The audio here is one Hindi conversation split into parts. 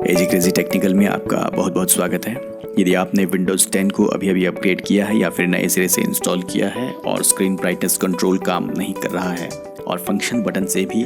एजी क्रेजी टेक्निकल में आपका बहुत बहुत स्वागत है। यदि आपने विंडोज़ 10 को अभी अपग्रेड किया है या फिर नए सिरे से इंस्टॉल किया है और स्क्रीन ब्राइटनेस कंट्रोल काम नहीं कर रहा है और फंक्शन बटन से भी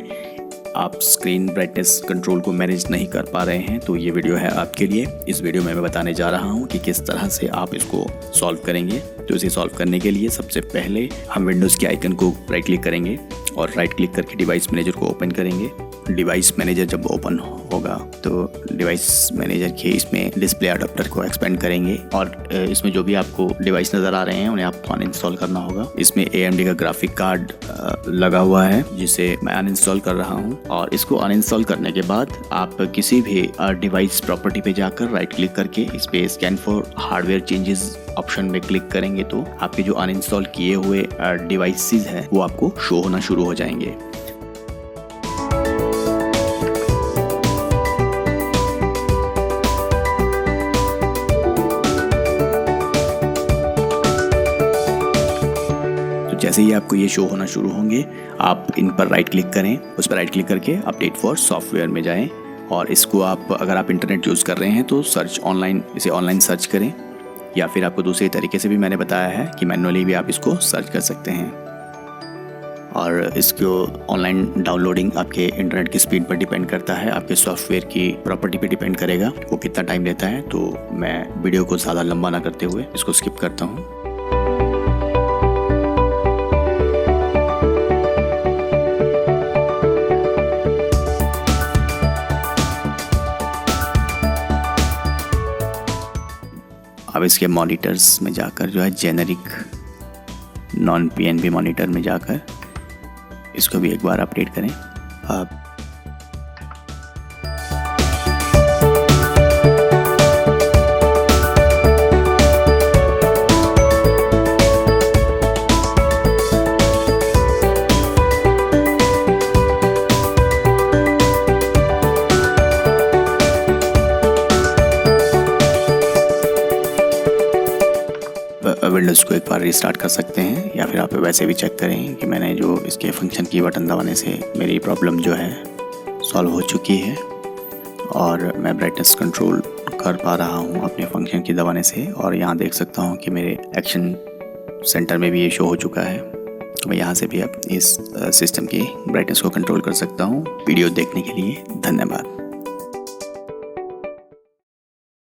आप स्क्रीन ब्राइटनेस कंट्रोल को मैनेज नहीं कर पा रहे हैं, तो ये वीडियो है आपके लिए। इस वीडियो में मैं बताने जा रहा हूँ कि किस तरह से आप इसको सॉल्व करेंगे। तो इसे सॉल्व करने के लिए सबसे पहले हम विंडोज़ के आइकन को राइट क्लिक करेंगे और राइट क्लिक करके डिवाइस मैनेजर को ओपन करेंगे। डिवाइस मैनेजर जब ओपन होगा तो डिवाइस मैनेजर के इसमें डिस्प्ले अडॉप्टर को एक्सपेंड करेंगे और इसमें जो भी आपको डिवाइस नज़र आ रहे हैं उन्हें आपको अनइंस्टॉल करना होगा। इसमें AMD का ग्राफिक कार्ड लगा हुआ है जिसे मैं अनइंस्टॉल कर रहा हूं, और इसको अनइंस्टॉल करने के बाद आप किसी भी डिवाइस प्रॉपर्टी पे जाकर राइट क्लिक करके इस पे scan for hardware changes option में क्लिक करेंगे तो आपके जो अनइंस्टॉल किए हुए डिवाइसेस हैं वो आपको शो होना शुरू हो जाएंगे। जैसे ही आपको ये शो होना शुरू होंगे आप इन पर राइट क्लिक करें, उस पर राइट क्लिक करके अपडेट फॉर सॉफ्टवेयर में जाएं और इसको अगर आप इंटरनेट यूज़ कर रहे हैं तो इसे ऑनलाइन सर्च करें, या फिर आपको दूसरे तरीके से भी मैंने बताया है कि मैनुअली भी आप इसको सर्च कर सकते हैं। और इसको ऑनलाइन डाउनलोडिंग आपके इंटरनेट की स्पीड पर डिपेंड करता है, आपके सॉफ्टवेयर की प्रॉपर्टी पे डिपेंड करेगा वो कितना टाइम लेता है। तो मैं वीडियो को ज़्यादा लंबा ना करते हुए इसको स्किप करता हूँ। अब इसके मॉनिटर्स में जाकर जो है जेनेरिक नॉन PNP मॉनिटर में जाकर इसको भी एक बार अपडेट करें। अब विंडोज़ को एक बार रिस्टार्ट कर सकते हैं, या फिर आप वैसे भी चेक करें कि मैंने जो इसके फंक्शन की बटन दबाने से मेरी प्रॉब्लम जो है सॉल्व हो चुकी है और मैं ब्राइटनेस कंट्रोल कर पा रहा हूँ अपने फंक्शन की दबाने से। और यहाँ देख सकता हूँ कि मेरे एक्शन सेंटर में भी ये शो हो चुका है। तो मैं यहाँ से भी अब इस सिस्टम की ब्राइटनेस को कंट्रोल कर सकता हूँ। वीडियो देखने के लिए धन्यवाद।